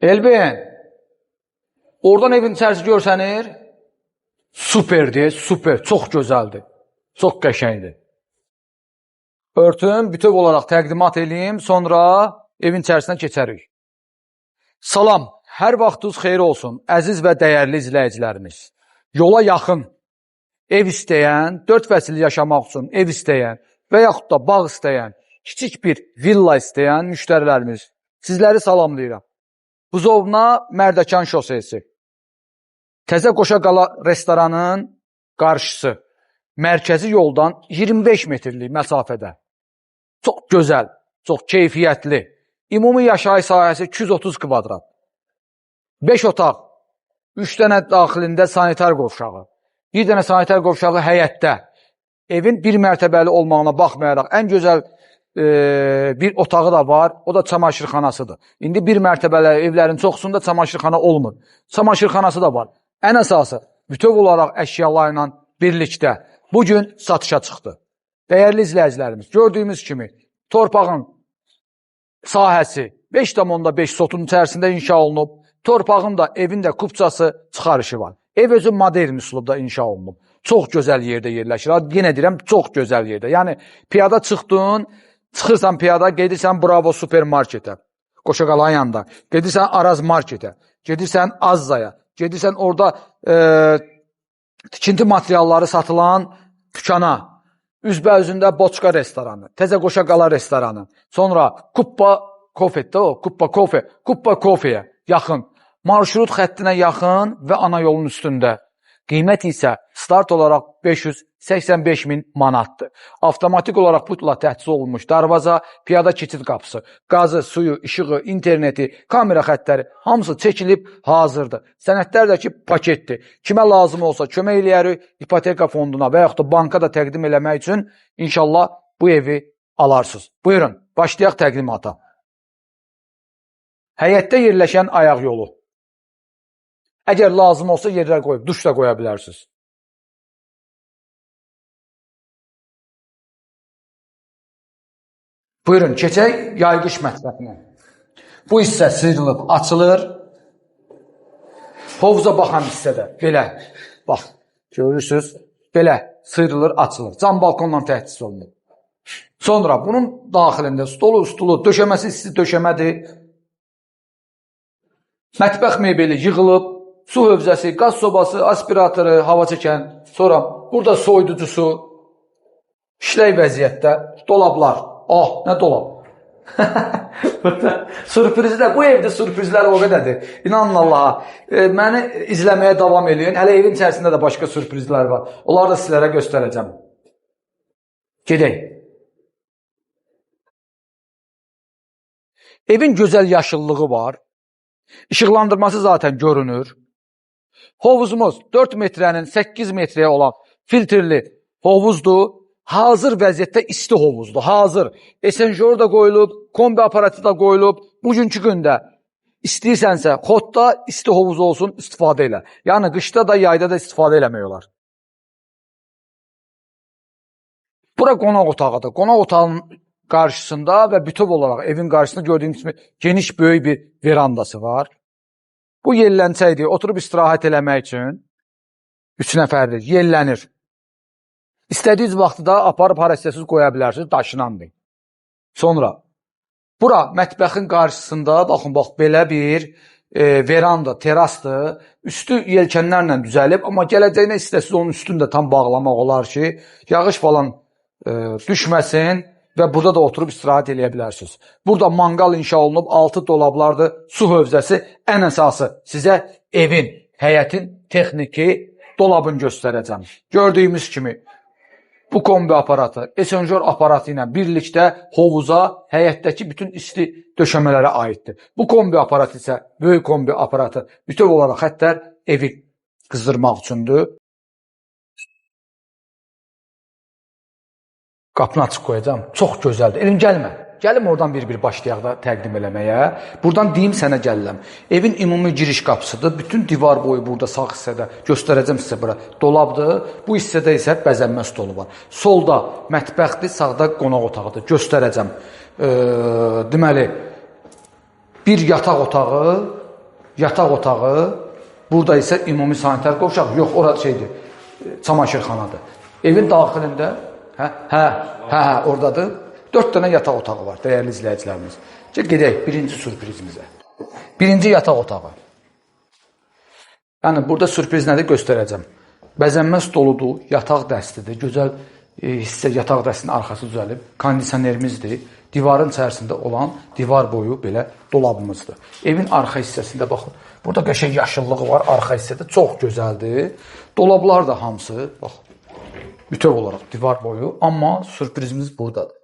Elbin, oradan evin içərisi görsənir. Superdir, super, çox gözəldir. Çox qəşəngdir. Örtüm, bütöv olaraq təqdimat edeyim, sonra evin içərisindən keçərik. Salam, hər vaxtınız xeyir olsun, əziz və dəyərli izləyicilərimiz. Yola yaxın, ev istəyən, 4 fəsil yaşamaq üçün ev istəyən və yaxud da bağ istəyən, kiçik bir villa istəyən müştərilərimiz, sizləri salamlayıram. Buzovna Mərdəkan şosesi, Təzə Qoşaqala restoranın qarşısı, mərkəzi yoldan 25 metrlik məsafədə. Çox gözəl, çox keyfiyyətli, ümumi yaşayış sahəsi 230 kvadrat, 5 otaq, 3 dənə daxilində sanitar qovşağı, 1 dənə sanitar qovşağı həyətdə, evin bir mərtəbəli olmağına baxmayaraq ən gözəl bir otağı da var, o da çamaşırxanasıdır. İndi bir mərtəbəli evlərin çoxsunda çamaşırxana olmur. Çamaşırxanası da var. Ən əsası, bütöv olaraq əşyalarla birlikdə bugün satışa çıxdı. Dəyərli izləyicilərimiz, gördüyümüz kimi torpağın sahəsi 5,5 sotun içərisində inşa olunub. Torpağın da, evin də kupçası çıxarışı var. Ev özü modern üslubda inşa olunub. Çox gözəl yerdə yerləşir. Yenə deyirəm, çox gözəl yerdə. Yəni, piyada çıxırsan piyada, gedirsən Bravo supermarketə, Qoşaqalanın yanında, gedirsən Araz marketə, gedirsən Azzaya, gedirsən orada tikinti materialları satılan dükana, üzbə-üzündə Boçka restoranı, Təzə Qoşaqala restoranı, sonra Kuppa Kofeyə yaxın, marşrut xəttinə yaxın və ana yolun üstündə. Qiymət isə start olaraq 585 min manatdır. Avtomatik olaraq putla təchiz olunmuş darvaza, piyada keçid qapısı, qazı, suyu, işığı, interneti, kamera xəttləri hamısı çəkilib hazırdır. Sənədlərdəki paketdir. Kimə lazım olsa kömək eləyərik, ipoteka fonduna və yaxud da banka da təqdim eləmək üçün inşallah bu evi alarsınız. Buyurun, başlayaq təqdimata. Həyətdə yerləşən ayaq yolu. Əgər lazım olsa yerlər qoyub, duş da qoya bilərsiniz. Buyurun, keçək yayğış mətbəxinə. Bu hissə sıyrılıb, açılır. Hovuza baxan hissədə, belə, bax, görürsünüz, belə sıyrılır, açılır. Cam balkonla təchiz olunur. Sonra bunun daxilində stolu, döşəməsi isti döşəmədir. Mətbəx mebeli yığılıb. Su hövzəsi, qaz sobası, aspiratoru, hava çəkən, sonra burada soyuducusu, işlək vəziyyətdə, dolablar. Nə dolab? Sürprizlər, bu evdə sürprizlər o qədədir. İnanın Allaha, məni izləməyə davam edin. Hələ evin içərisində də başqa sürprizlər var. Onları da sizlərə göstərəcəm. Gedək. Evin gözəl yaşıllığı var. İşıqlandırması zaten görünür. Hovuzumuz 4 metrənin 8 metrəyə olan filtrli hovuzdur. Hazır vəziyyətdə isti hovuzdur. Hazır. Esenjor da qoyulub, kombi aparatı da qoyulub. Bugünkü gündə istəyirsənsə xodda isti hovuz olsun, istifadə elə. Yəni qışda da, yayda da istifadə eləmək olar. Bura qonaq otağıdır. Qonaq otağının qarşısında və bütöv olaraq evin qarşısında gördüyünüz kimi geniş böyük bir verandası var. Bu yellənçəkdir, oturub istirahət eləmək üçün 3 nəfərdir, yellənir. İstədiyiniz vaxtda aparıb harasəsiz qoya bilərsiniz, daşınandır. Sonra, bura mətbəxin qarşısında, baxın, belə bir veranda, terasdır. Üstü yelkənlərlə düzəlib, amma gələcəyinə istəsiz onun üstünü də tam bağlamaq olar ki, yağış falan düşməsin və burada da oturub istirahət eləyə bilərsiniz. Burada manqal inşa olunub, 6 dolablardır, su hövzəsi, ən əsası sizə evin, həyətin texniki dolabını göstərəcəm. Gördüyümüz kimi bu kombi aparatı, esenjor aparatı ilə birlikdə hovuza, həyətdəki bütün isti döşəmələrə aiddir. Bu kombi aparatı isə böyük kombi aparatı, bütöv olaraq xəttlər evi qızdırmaq üçündür. Qapını açıq qoyacam. Çox gözəldir. Elim gəlmə. Gəlim oradan bir-bir başlayaq da təqdim eləməyə. Buradan deyim sənə gəlirəm. Evin ümumi giriş qapısıdır. Bütün divar boyu burada sağ hissədə göstərəcəm sizə bura. Dolabdır. Bu hissədə isə bəzənmə stolu var. Solda mətbəxdir, sağda qonaq otağıdır. Göstərəcəm. Deməli, bir yataq otağı, yataq otağı, burada isə ümumi sanitar qovşaq, yox, orada şeydir, çamaşırxanadır. Evin daxilində, oradadır, 4 dənə yataq otağı var, dəyərli izləyicilərimiz. Gedək birinci sürprizimizə. Birinci yataq otağı. Yəni, burada sürpriz nədir göstərəcəm. Bəzənmə stoludur, yataq dəstidir, gözəl hissə yataq dəstinin arxası düzəlib, kondisionerimizdir, divarın içərisində olan divar boyu belə dolabımızdır. Evin arxa hissəsində baxın, burada qəşəng yaşıllığı var, arxa hissədə çox gözəldir. Dolablar da hamısı, baxın, bütöv olaraq divar boyu, amma sürprizimiz buradadır.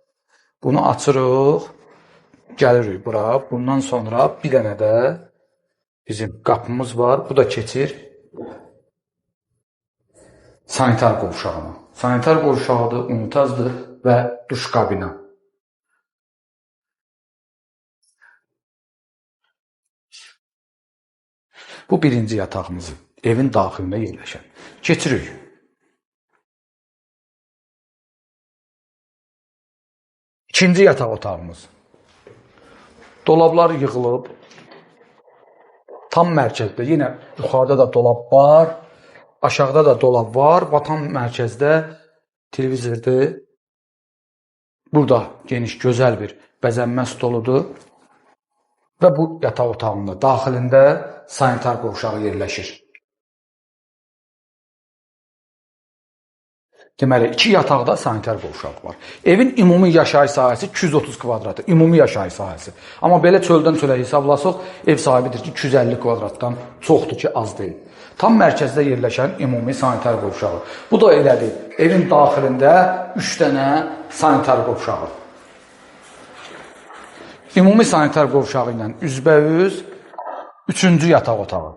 Bunu açırıq, gəlirik bura, bundan sonra bir dənə də bizim qapımız var, bu da keçir sanitar qovşağına. Sanitar qovşağıdır, unitazdır və duş kabina. Bu birinci yatağımız, evin daxilində yerləşən. Keçirik. İkinci yataq otağımız. Dolablar yığılıb, tam mərkəzdə, yenə yuxarıda da dolab var, aşağıda da dolab var, tam mərkəzdə televizordur. Burada geniş, gözəl bir bəzənmə stoludur və bu yataq otağında daxilində sanitar qovşağı yerləşir. Deməli, 2 yataqda sanitar qovşağı var. Evin ümumi yaşayış sahəsi 230 kvadratdır, ümumi yaşayış sahəsi. Amma belə çöldən çölə hesablasaq, ev sahibidir ki, 250 kvadratdan çoxdur ki, az deyil. Tam mərkəzdə yerləşən ümumi sanitar qovşağı. Bu da elədir, evin daxilində 3 dənə sanitar qovşağı. Ümumi sanitar qovşağı ilə üzbəüz 3-cü yataq otağı.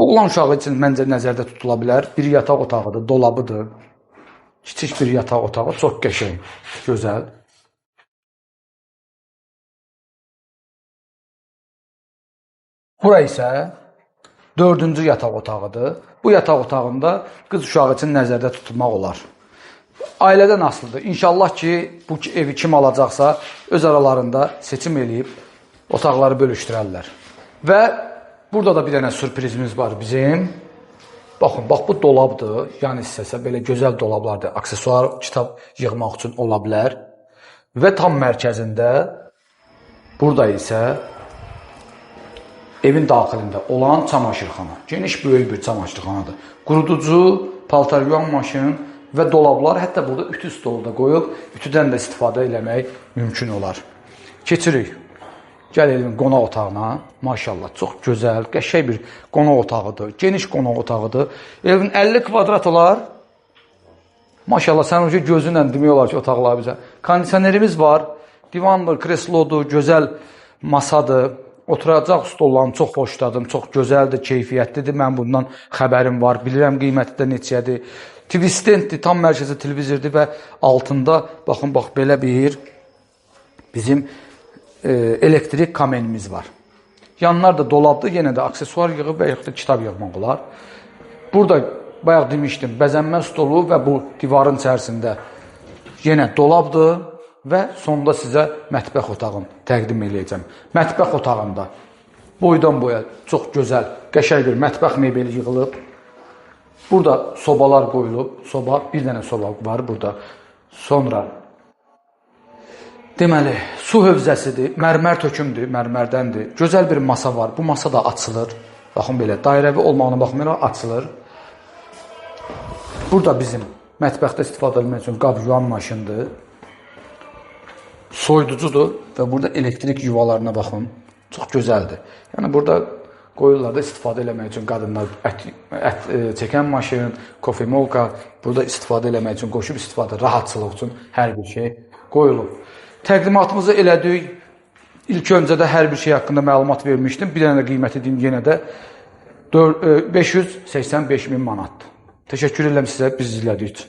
Oğlan uşağı üçün məncə nəzərdə tutula bilər. Bir yataq otağıdır, dolabıdır. Kiçik bir yataq otağı, çox qəşəng, gözəl. Bura isə 4-cü yataq otağıdır. Bu yataq otağında qız uşağı üçün nəzərdə tutulmaq olar. Ailədən asılıdır. İnşallah ki, bu evi kim alacaqsa öz aralarında seçim eləyib otaqları bölüşdürərlər. Və burada da bir dənə sürprizimiz var bizim. Baxın, bax bu dolabdır. Yəni hissəsə belə gözəl dolablardır. Aksesuar, kitab yığmaq üçün ola bilər. Və tam mərkəzində burada isə evin daxilində olan çamaşırxana. Geniş, böyük bir çamaşırxanadır. Quruducu, paltar yuyan maşın və dolablar, hətta burada ütü stolu da qoyub, ütüdən də istifadə eləmək mümkün olar. Keçirik. Gəl evin qonaq otağına. Maşallah, çox gözəl, qəşəng bir qonaq otağıdır. Geniş qonaq otağıdır. Evin 50 kvadrat olar. Maşallah, sən o gözünlə demək olar ki, otaqlar bizə. Kondisionerimiz var, divandır, kreslodur, gözəl masadır. Oturacaq stollarını çox xoşladım, çox gözəldir, keyfiyyətlidir. Mən bundan xəbərim var, bilirəm qiyməti də neçədir. TV standdir, tam mərkəzi televizordur və altında, baxın, bax, belə bir bizim elektrik kamenimiz var. Yanlar da dolabdır, yenə də aksesuar yığıb və yaxud da kitab yığmaq olar. Burada, bayaq demişdim, bəzənmə stolu və bu divarın içərisində yenə dolabdır və sonunda sizə mətbəx otağını təqdim edəcəm. Mətbəx otağında boydan boya çox gözəl, qəşəng bir mətbəx mebeli yığılıb. Burada sobalar qoyulub, bir dənə soba var burada. Sonra deməli, su hövzəsidir, mərmər tökümdür, mərmərdəndir. Gözəl bir masa var, bu masa da açılır. Baxın belə, dairəvi olmağına baxmayaraq açılır. Burada bizim mətbəxdə istifadə edilmək üçün qab yuyan maşındır. Soyuducudur və burada elektrik yuvalarına baxın. Çox gözəldir. Yəni, burada qoyurlar da istifadə eləmək üçün qadınlar ət çəkən maşın, kofemolka, burada istifadə eləmək üçün, qoşub istifadə, rahatçılıq üçün hər bir şey qoyulub. Təqdimatımızı elədik. İlk öncədə hər bir şey haqqında məlumat vermişdim. Bir dənə qiyməti deyim, yenə də 585.000 manatdır. Təşəkkür edirəm sizə, bizi izlədiyi üçün.